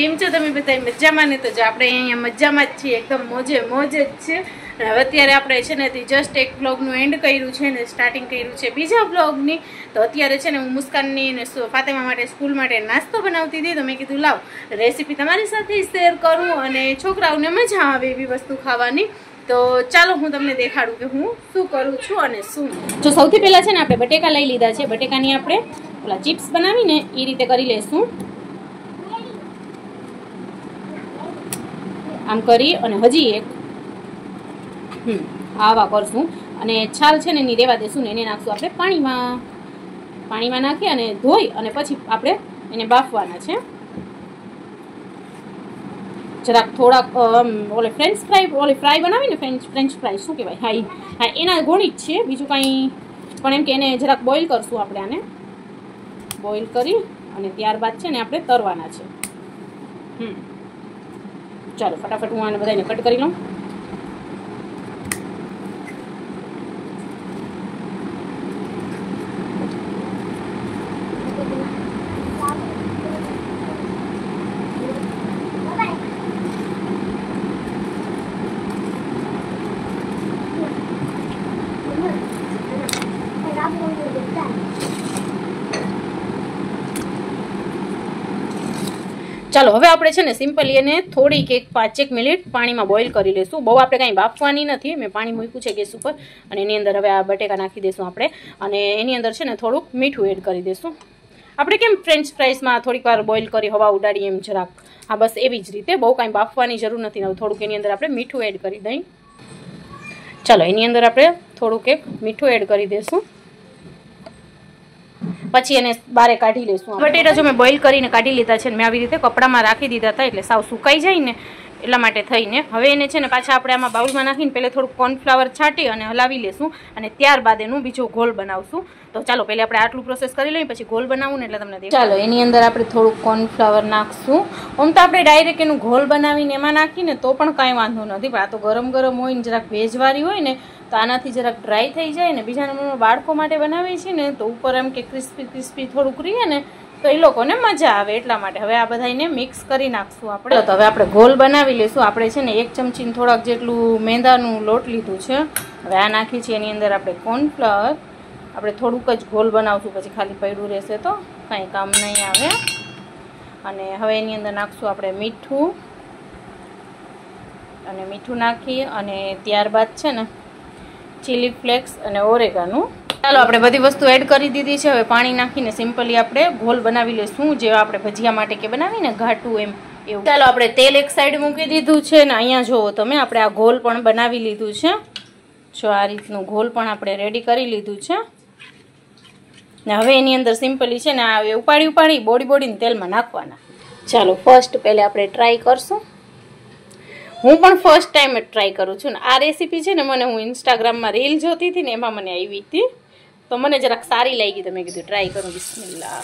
કેમ છો તમે બધા મજામાં ને? તો જો આપણે અહીંયા મજામાં જ છીએ, એકદમ મોજે મોજ જ છે. હવે અત્યારે આપણે છે ને જસ્ટ એક બ્લોગનું એન્ડ કર્યું છે ને સ્ટાર્ટિંગ કર્યું છે બીજા બ્લોગની. તો અત્યારે છે ને હું મુસ્કાનની ને ફાતેમા માટે સ્કૂલ માટે નાસ્તો બનાવતી હતી. તો મેં કીધું લાવ રેસીપી તમારી સાથે શેર કરું અને છોકરાઓને મજા આવે એવી વસ્તુ ખાવાની. તો ચાલો હું તમને દેખાડું કે હું શું કરું છું અને શું. જો સૌથી પહેલાં છે ને આપણે બટેકા લઈ લીધા છે. બટેકાની આપણે ઓલા ચિપ્સ બનાવીને એ રીતે કરી લઈશું. આમ કરી અને હજી એક આવા કરશું અને છાલ છે ને એની રેવા દેશું ને એને નાખશું આપણે પાણીમાં નાખી અને ધોઈ અને પછી આપણે એને બાફવાના છે. જરાક થોડાક ઓલે ફ્રાય બનાવી ને ફ્રેન્ચ ફ્રાય શું કહેવાય, હા એના ગોળી જ છે, બીજું કાંઈ. પણ એમ કે એને જરાક બોઇલ કરશું આપણે. આને બોઇલ કરી અને ત્યારબાદ છે ને આપણે તરવાના છે. ચાલો ફટાફટ હું આને બધાને કટ કરી લઉં. ચાલો હવે આપણે છે ને સિમ્પલી એને થોડીક 5-1 મિનિટ પાણીમાં બોઇલ કરી લઈશું. બહુ આપણે કાંઈ બાફવાની નથી. મેં પાણી મૂક્યું છે ગેસ ઉપર અને એની અંદર હવે આ બટેકા નાખી દઈશું આપણે અને એની અંદર છે ને થોડુંક મીઠું એડ કરી દઈશું. આપણે કેમ ફ્રેન્ચ ફ્રાઈસમાં થોડીક વાર બોઇલ કરી હવા ઉડાડીએ એમ જરાક, હા બસ એવી જ રીતે. બહુ કાંઈ બાફવાની જરૂર નથી. થોડુંક એની અંદર આપણે મીઠું એડ કરી દઈએ. ચાલો એની અંદર આપણે થોડુંક મીઠું એડ કરી દઈશું. પછી એને બારે કાઢી લઈશું. બટેટા જો મેં બોઇલ કરીને કાઢી લીધા છે. મેં આવી રીતે કપડામાં રાખી દીધા હતા એટલે સાવ સુકાઈ જાય ને એટલા માટે થઈને. હવે એને છે ને પાછા આપણે આમાં બાઉલમાં નાખીને પહેલે થોડુંક કોર્નફ્લાવર છાંટી અને હલાવી લેશું અને ત્યારબાદ એનું બીજો ગોળ બનાવશું. તો ચાલો પહેલે આપણે આટલું પ્રોસેસ કરી લઈએ પછી ગોળ બનાવવું ને એટલે તમને દેખાડું. ચાલો એની અંદર આપણે થોડુંક કોર્નફ્લાવર નાખશું. આમ તો આપણે ડાયરેક્ટ એનું ગોળ બનાવીને એમાં નાખીને તો પણ કાંઈ વાંધો નથી, પણ આ તો ગરમ ગરમ હોય ને જરાક ભેજવાળી હોય ને તો આનાથી જરાક ડ્રાય થઈ જાય ને. બીજા નંબરમાં બાળકો માટે બનાવીએ છીએ ને તો ઉપર એમ કે ક્રિસ્પી થોડુંક રહીએ ને તો એ લોકોને મજા આવે એટલા માટે. હવે આ બધાને મિક્સ કરી નાખશું આપણે. તો હવે આપણે ગોલ બનાવી લઈશું. આપણે છે ને 1 ચમચી થોડાક જેટલું મેંદાનું લોટ લીધું છે. હવે આ નાખી છે એની અંદર આપણે કોર્નફ્લાવર. આપણે થોડુંક જ ગોલ બનાવશું, પછી ખાલી પડ્યું રહેશે તો કાંઈ કામ નહીં આવે. અને હવે એની અંદર નાખશું આપણે મીઠું નાખી અને ત્યારબાદ છે ને ચીલી ફ્લેક્સ અને ઓરેગાનું. ચાલો આપણે બધી વસ્તુ એડ કરી દીધી છે. હવે પાણી નાખીને સિમ્પલી આપણે ગોલ બનાવી લઈશું, જેવા આપણે ભજીયા માટે કે બનાવીને ઘાટું એમ એવું. ચાલો આપણે તેલ એક સાઈડ મૂકી દીધું છે ને અહીંયા જુઓ તમે આપણે આ ગોલ પણ બનાવી લીધું છે. જો આ રીતનું ગોલ પણ આપણે રેડી કરી લીધું છે ને હવે એની અંદર સિમ્પલી છે ને આ ઉપાડી બોડીને તેલમાં નાખવાના. ચાલો ફર્સ્ટ પહેલે આપણે ટ્રાય કરશું. હું પણ ફર્સ્ટ ટાઈમ જ ટ્રાય કરું છું ને આ રેસીપી છે ને મને હું ઇન્સ્ટાગ્રામમાં રીલ જોતી હતી ને એમાં મને આવી હતી તો મને જરાક સારી લાગી તો મેં કીધું ટ્રાય કરું. બિસ્મિલ્લાહ.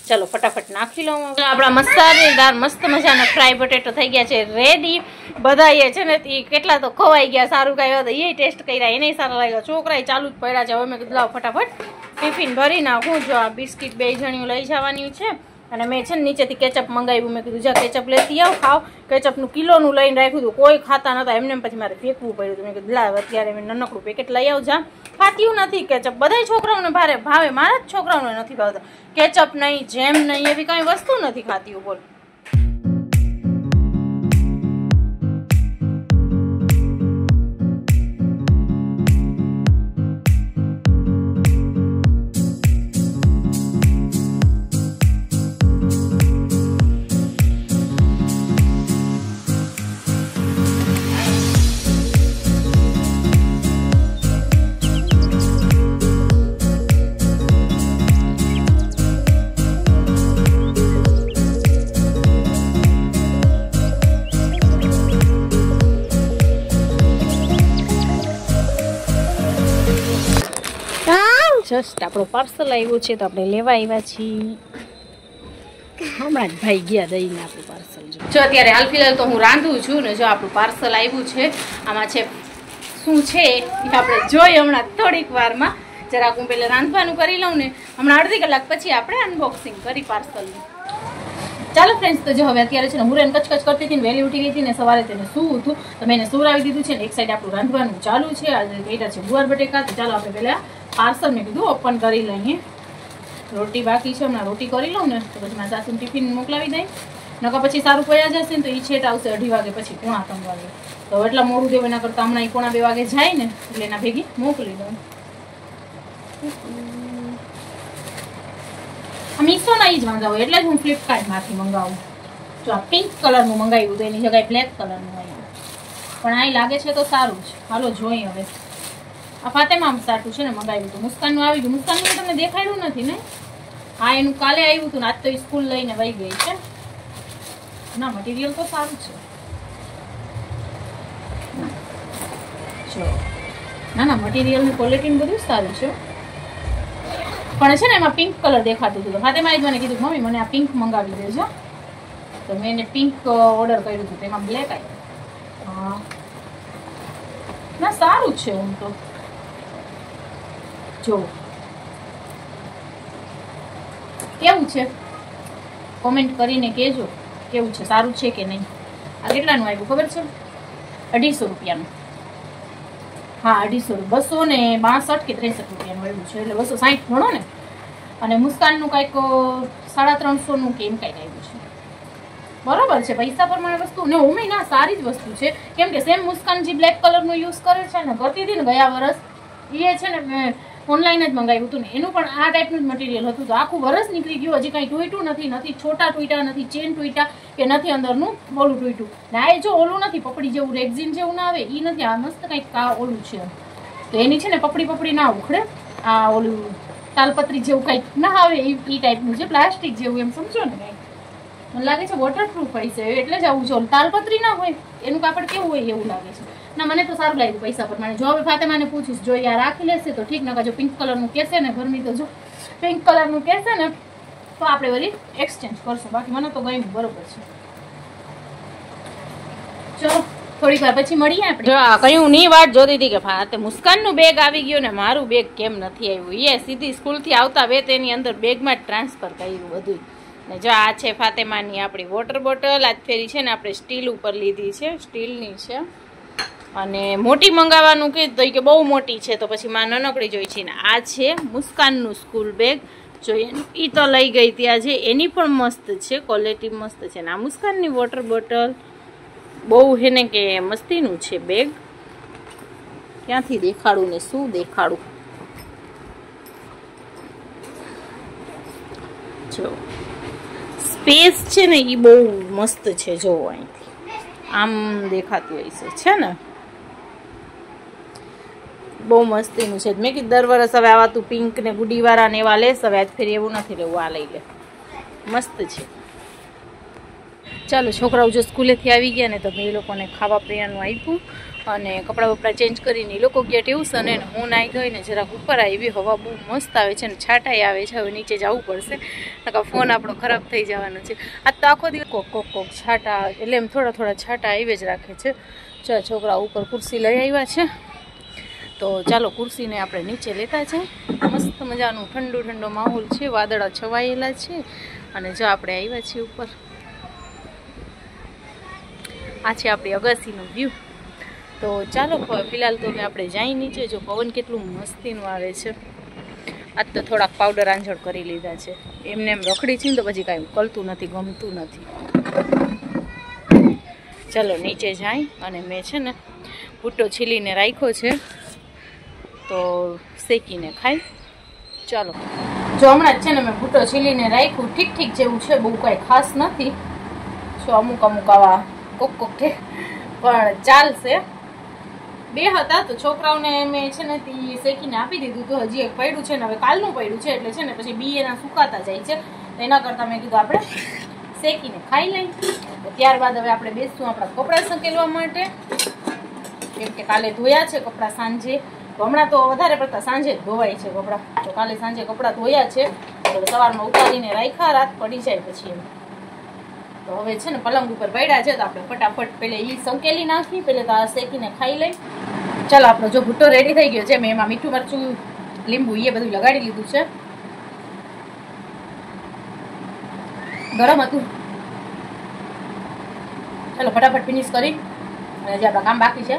ચાલો ફટાફટ નાખી લઉં. આપણા મસાલેદાર મસ્ત મજાના ફ્રાય બટેટો થઈ ગયા છે રેડી. બધા એ છે ને કેટલા તો ખવાઈ ગયા. સારું કાંઈ હતો એ ટેસ્ટ કર્યા, એને સારા લાગ્યા. છોકરા ચાલુ જ પડ્યા છે. હવે મેં કીધું લાવ ફટાફટ ટિફિન ભરી નાખું. જો આ બિસ્કિટ 2 જણીઓ લઈ જવાની છે અને મેં છે ને નીચેથી કેચઅપ મંગાવ્યું. મેં કીધું જા કેચઅપ લેતી આવ ખાવ. કેચઅપનું કિલોનું લઈને રાખ્યું હતું, કોઈ ખાતા નતા એમને. પછી મારે ફેંકવું પડ્યું. મેં કીધું લાવ અત્યારે મેં નનકડું પેકેટ લઈ આવ. જા ખાત્યું નથી કેચઅપ. બધા છોકરાઓને ભાવે, મારા જ છોકરાઓને નથી ભાવતા કેચઅપ નહીં, જેમ નહીં, એવી કાંઈ વસ્તુ નથી ખાતી. બોલ જસ્ટ આપણું પાર્સલ આવ્યું છે તો આપણે લેવા આવ્યા છીએ. હમણાં જ ભાઈ ગયા દઈને આપણું પાર્સલ. જો અત્યારે હાલ ફિલહાલ તો હું રાંધું છું ને જો આપણું પાર્સલ આવ્યું છે. આમાં છે શું છે એ આપણે જોઈએ હમણાં થોડીક વારમાં. જરાક હું પહેલાં રાંધવાનું કરી લઉં ને, હમણાં અડધી કલાક પછી આપણે અનબોક્સિંગ કરી પાર્સલનું. ચાલો ફ્રેન્ડ્સ, તો જો હવે અત્યારે છે ને હું કચકચ કરતી હતી ને વહેલી ઉઠી ગઈ હતી ને સવારે તેને સૂવું હતું તો મેં એને સુવડાવી દીધું છે ને એક સાઈડ આપણું રાંધવાનું ચાલુ છે. આજે કઈટા છે ગુવાર બટેકા. તો ચાલો આપણે પહેલા પાર્સલ મેં કીધું ઓપન કરી લઈએ. રોટી બાકી છે, હમણાં રોટી કરી લઉં ને તો પછી મારા સાસુને ટિફિન મોકલાવી દઈ. નકર પછી સારું પયા જશે ને તો એ છેટ આવશે 2:30 વાગે, પછી 1:45 વાગે. તો એટલા મોડું દેવું એના કરતાં હમણાં 1:45 વાગે જાય ને એટલે એના ભેગી મોકલી દઉં. મીશોના જ વાંધા હોય એટલે જ હું ફ્લિપકાર્ટમાંથી મંગાવું. જો આ પિંક કલરનું મંગાવ્યું તો એની જગ્યાએ બ્લેક કલરનું આવ્યું, પણ આ લાગે છે તો સારું છે. હાલો જોઈએ હવે. આ ફાતેમાં સાટું છે ને મંગાવ્યું હતું. મુસ્કાનનું આવી ગયું. મુસ્કાનનું તમને દેખાડ્યું નથી ને? હા, એનું કાલે આવ્યું હતું ને આજ તો સ્કૂલ લઈને વહી ગઈ છે. ના, મટીરિયલ તો સારું છે. ના ના, મટીરિયલની ક્વોલિટી બધું સારું છે, પણ છે ને એમાં પિંક કલર દેખાતું હતું. ફાતેમાએ મને કીધું મમ્મી મને આ પિંક મંગાવી દેજો. તો મેં એને પિંક ઓર્ડર કર્યું હતું, તેમાં બ્લેક આવ્યું. હા ના, સારું છે. હું તો જો કેવું છે કોમેન્ટ કરીને કહેજો કેવું છે, સારું છે કે નહીં. આ કેટલાનું આવ્યું ખબર છે? 250 રૂપિયાનું. હા, 262 કે 63 રૂપિયાનું આવ્યું છે, એટલે 260 ગણો ને. અને મુસ્કાનનું કંઈક 350 કે એમ કંઈક આવ્યું છે. બરોબર છે, પૈસા પ્રમાણે વસ્તુ ને ઓમે ના સારી જ વસ્તુ છે. કેમ કે સેમ મુસ્કાન જે બ્લેક કલરનું યુઝ કરે છે ને, કરતી હતી ને ગયા વર્ષ, એ છે ને મેં ઓનલાઈન જ મંગાવ્યું હતું ને એનું પણ આ ટાઈપનું જ મટીરિયલ હતું. તો આખું વર્ષ નીકળી ગયું, હજી કંઈ તૂટ્યું નથી. નથી છોટા તૂટ્યા, નથી ચેન તૂટ્યા કે નથી અંદરનું ઓલું તૂટ્યું. ના, એ જો ઓલું નથી પપડી જેવું, રેક્ઝિન જેવું ના આવે એ નથી. આ મસ્ત કંઈક ઓલું છે. તો એની છે ને પપડી ના ઉખડે. આ ઓલું તાલપત્રી જેવું કંઈક ના આવે એ ટાઈપનું છે, પ્લાસ્ટિક જેવું, એમ સમજો ને. કંઈક મને લાગે છે વોટરપ્રૂફ હોય છે એટલે જ આવું છે. તાલપત્રી ના હોય એનું કાપડ કેવું હોય એવું લાગે છે. ના, મને તો સારું લાગ્યું પૈસા પ્રમાણે. જો હવે ફાતેમાને પૂછીશ, જો યાર રાખી લેશે તો ઠીક. નકા જો પિંક કલરનું કહેશે ને, ગરમી તો જો પિંક કલરનું કહેશે ને તો આપણે વળી એક્સચેન્જ કરશું. બાકી મને તો ગમ્યું, બરોબર છે. ચલો થોડીક વાર પછી મળીએ આપણે. જો આ કયું ની વાત જોતી હતી કે ફાતે મુસ્કાનનું બેગ આવી ગયું ને મારું બેગ કેમ નથી આવ્યું. એ સીધી સ્કૂલથી આવતા વેત એની અંદર બેગમાં જ ટ્રાન્સફર કર્યું બધું. ને જો આ છે ફાતેમાની આપણી વોટર બોટલ. આજ ફેરી છે ને આપણે સ્ટીલ ઉપર લીધી છે, સ્ટીલની છે. અને મોટી મંગાવવાનું કીધું કે બહુ મોટી છે તો પછી માં નાનકડી જોઈ છે ને. આ છે મુસ્કાનનું સ્કૂલ બેગ. જોઈએ એ તો લઈ ગઈ ત્યાં છે, એની પણ મસ્ત છે, ક્વોલિટી મસ્ત છે. ને આ મુસ્કાનની વોટર બોટલ બહુ છે ને કે મસ્તીનું છે બેગ. ક્યાંથી દેખાડું ને શું દેખાડું. જો સ્પેસ છે ને એ બહુ મસ્ત છે. જો અહીંથી આમ દેખાતું હોય છે ને, બહુ મસ્તીનું છે. મેં કીધું દર વર્ષ હવે આવા તું પિંક ને ગુડીવાળા ને એવા લેસ, હવે આજ ફેર એવું નથી લેવું, આ લઈ લે, મસ્ત છે. ચાલો છોકરાઓ જો સ્કૂલેથી આવી ગયા ને તો મેં એ લોકોને ખાવા પીવાનું આપ્યું અને કપડાં બપડા ચેન્જ કરીને એ લોકો ગયા ટ્યુશન. ને હું નાહી ગઈ ને જરાક ઉપર આવી. હવા બહુ મસ્ત આવે છે ને છાંટાઈ આવે છે. હવે નીચે જવું પડશે, નકર ફોન આપણો ખરાબ થઈ જવાનો છે. આજ તો આખો દિવસ કોક છાંટા, એટલે એમ થોડા છાંટા આવી જ રાખે છે. ચાલ છોકરા ઉપર ખુરશી લઈ આવ્યા છે તો ચાલો ખુરશીને આપણે નીચે લેતા જાય. મસ્ત મજાનું ઠંડો માહોલ છે, વાદળા છવાયેલા છે અને જો આપણે આવ્યા છીએ ઉપર. આ છે આપણી અગાસીનું વ્યૂ. તો ચાલો ફિલહાલ તો આપણે જઈ નીચે. જો પવન કેટલું મસ્તીનું આવે છે. આજ તો થોડાક પાવડર આંજળ કરી લીધા છે. એમને એમ રખડી છે ને તો પછી કાંઈ ઉકલતું નથી, ગમતું નથી. ચાલો નીચે જાય અને મેં છે ને ભૂટ્ટો છીલીને રાખ્યો છે તો શેકીને ખાઈ. ચાલો જો હમણાં જ છે ને મેં ભૂટ્ટો છીલીને રાખ્યું. ઠીક જેવું છે, બહુ કાંઈ ખાસ નથી. જો અમુક આવા કોક છે પણ ચાલશે. 2 હતા તો છોકરાઓને મેં છે ને તે શેકીને આપી દીધું. તો હજી એક પડ્યું છે ને, હવે કાલનું પડ્યું છે એટલે છે ને પછી બી એના સુકાતા જાય છે. એના કરતાં મેં કીધું આપણે શેકીને ખાઈ લઈ. ત્યારબાદ હવે આપણે બેસશું આપણા કપડાં સંકેલવા માટે, કેમ કે કાલે ધોયા છે કપડાં સાંજે. તો હમણાં તો વધારે પડતા સાંજે જ ધોવાય છે કપડાં. તો કાલે સાંજે કપડાં ધોયા છે તો સવારમાં ઉતારીને રાખ્યા, રાત પડી જાય પછી એમ. તો હવે છે ને પલંગ ઉપર પડ્યા છે તો આપણે ફટાફટ પહેલે એ સંકેલી નાખી, પહેલે તો આ શેકીને ખાઈ લઈ. ચાલો આપણો જો ભૂટ્ટો રેડી થઈ ગયો છે. મેં એમાં મીઠું મરચું લીંબુ એ બધું લગાડી લીધું છે. ગરમ હતું ચાલો ફટાફટ ફિનિશ કરી અને જે આપણા કામ બાકી છે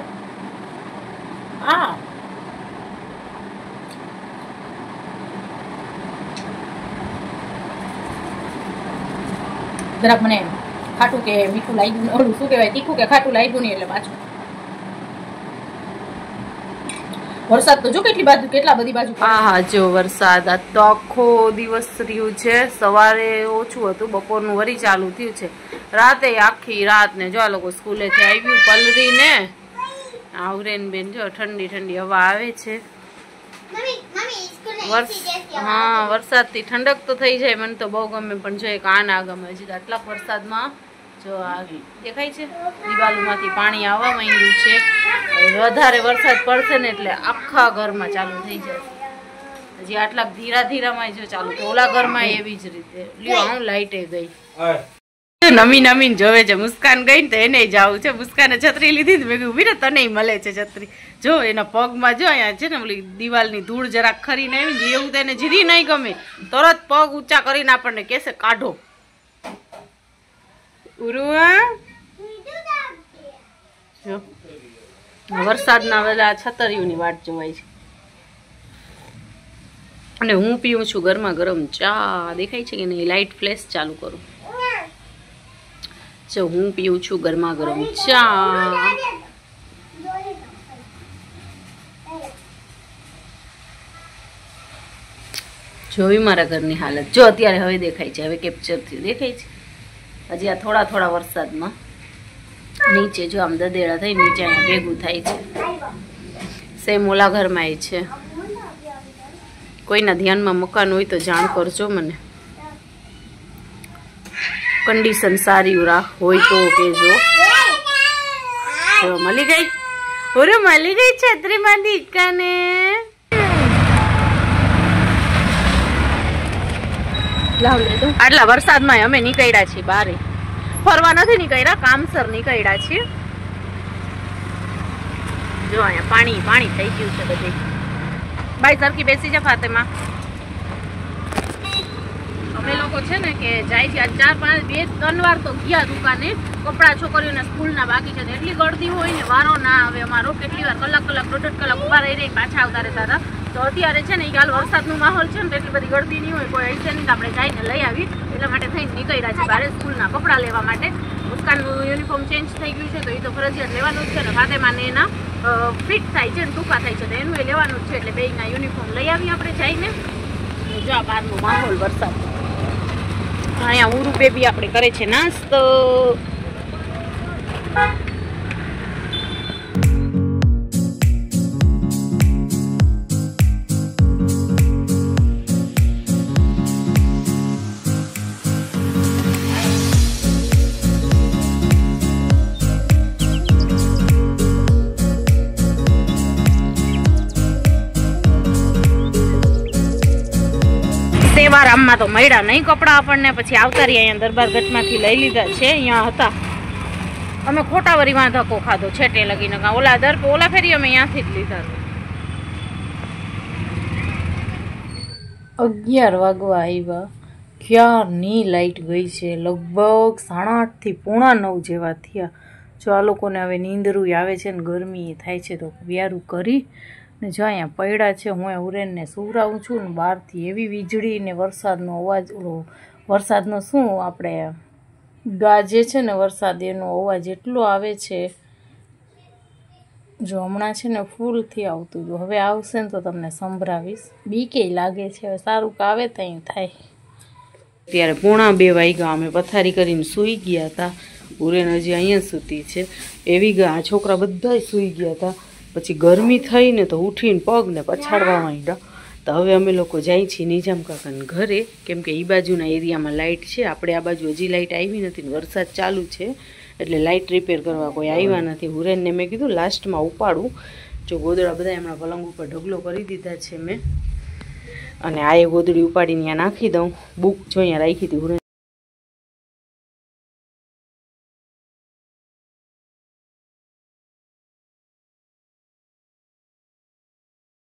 હા જરાક મને ખાટું કે મીઠું લાગ્યું ઓલું શું કહેવાય તીખું કે ખાટું લાગ્યું નહીં એટલે પાછું વરસાદ તો જો કેટલા બધી બાજુ હા જો વરસાદ આ તો આખો દિવસ રહ્યું છે સવારે ઓછું હતું બપોરનું વરી ચાલુ થયું છે રાતે આખી રાત ને જો આ લોકો સ્કૂલેથી આવ્યું પલરી ને આવરેન બેન જો ઠંડી ઠંડી હવા આવે છે હા વરસાદથી ઠંડક તો થઈ જાય મને તો બહુ ગમે પણ જો એક આ ના ગમે હજી આટલા વરસાદમાં જો આ દેખાય છે દિવાલોમાંથી પાણી આવવા માંડ્યું છે વધારે વરસાદ પડશે ને એટલે આખા ઘરમાં ચાલુ થઈ જશે હજી આટલા ધીરા ધીરામાં જો ચાલુ ઓલા ઘરમાં એવી જ રીતે લ્યો હું લાઈટે ગઈ નમી નમીન જોવે છે મુસ્કાન ગઈ ને તો એને જાવું છે મુસ્કાને છત્રી લીધી મેં કીધું વીરે તને મળે છે છત્રી જો એના પગમાં જો અહીંયા છે ને ઓલી દિવાલની ધૂળ જરાક ખરીને આવી એવું તો એને જીરી નહીં ગમે તરત પગ ઊંચા કરીને આપણને કહેશે કાઢો જો વરસાદના બધા છતરીઓની વાટ જોવાય છે અને હું પીવું છું ગરમા ગરમ ચા દેખાય છે કે નહીં લાઇટ ફ્લેશ ચાલુ કરું જો હું પીવું છું ગરમા ગરમ ચા જોઈ મારા ઘરની હાલત જો અત્યારે હવે દેખાય છે હવે કેપ્ચર થયું દેખાય છે હજી આ થોડા થોડા વરસાદમાં નીચે જો આમ દદેડા થઈ નીચે અહીંયા ભેગું થાય છે સેમ ઓલા ઘરમાં એ છે કોઈના ધ્યાનમાં મકાન હોય તો જાણ કરજો મને કન્ડિશન સારી હોય તો કેજો મળી ગઈ ઓરે મળી ગઈ છત્રીમાં દીકાને આટલા વરસાદમાં અમે નીકળ્યા છીએ બારે ફરવા નથી નીકળ્યા કામસર નીકળ્યા છીએ જો અહીંયા પાણી પાણી થઈ ગયું છે બધે ભાઈ સરખી બેસી જા ફાતેમાં અમે લોકો છે ને કે જાય છે 4-5 2-3 વાર તો ગયા દુકાને કપડા છોકરીઓના સ્કૂલના બાકી છે એટલી ગળદી હોય ને વારો ના આવે અમારો કેટલી વાર કલાક 1.5 કલાક ઉભા રહી પાછા આવતા રહેતા હતા તો અત્યારે છે ને હાલ વરસાદનો માહોલ છે ને એટલી બધી ગળદી નહીં હોય કોઈ હશે નહીં આપણે જઈને લઈ આવી એટલા માટે થઈને નીકળ્યા છે બારે સ્કૂલના કપડાં લેવા માટે મુસ્કાનનું યુનિફોર્મ ચેન્જ થઈ ગયું છે તો એ તો ફરજિયાત લેવાનું જ છે ને ફાતેમાને એના ફિટ થાય છે ને ટૂંકા થાય છે તો એનું એ લેવાનું જ છે એટલે બેયના યુનિફોર્મ લઈ આવી આપણે જઈને જો આ બહારનો માહોલ વરસાદ અહીંયા ઉરુ બેબી આપણે કરે છે નાસ્તો સેવારામમાં તો મળ્યા નહીં કપડા આપણને પછી આવતારી અહીંયા દરબારગઢમાંથી લઈ લીધા છે અહીંયા હતા અમે ખોટાવરીમાં ધક્કો ખાધો છેટે લગીને ઓલા ફેરી અમે અહીંયાથી જ લીધા 11 વાગવા આવ્યા ક્યારની લાઈટ ગઈ છે લગભગ 8:30 થી 8:45 જેવા થયા જો આ લોકોને હવે નીંદરું આવે છે ને ગરમી થાય છે તો વ્યારું કરી ને જો અહીંયા પડ્યા છે હું ઉરેનને સુવરાવું છું ને બહારથી એવી વીજળી ને વરસાદનો અવાજ વરસાદનો શું આપણે ગાજે છે ને વરસાદ એનો અવાજ એટલો આવે છે જો હમણાં છે ને ફૂલથી આવતું હતું હવે આવશે ને તો તમને સંભળાવીશ બીકે લાગે છે હવે સારું કે આવે ત્યાં થાય ત્યારે 1:30 વાગ્યા અમે પથારી કરીને સૂઈ ગયા હતા ઉરેન હજી અહીંયા સૂતી છે એવી આ છોકરા બધા સૂઈ ગયા હતા પછી ગરમી થઈને તો ઉઠીને પગને પછાડવા માંડ્યા તો હવે અમે લોકો જાય છીએ નિજામ કાકાના ઘરે કેમ કે એ બાજુના એરિયામાં લાઇટ છે આપણે આ બાજુ હજી લાઇટ આવી નથી ને વરસાદ ચાલુ છે એટલે લાઇટ રિપેર કરવા કોઈ આવ્યા નથી હુરેનને મેં કીધું લાસ્ટમાં ઉપાડું જો ગોદડા બધા હમણાં પલંગ ઉપર ઢગલો કરી દીધા છે મેં અને આ એ ગોદડી ઉપાડીને ત્યાં નાખી દઉં બુક જો અહીંયા રાખી હતી હુરેન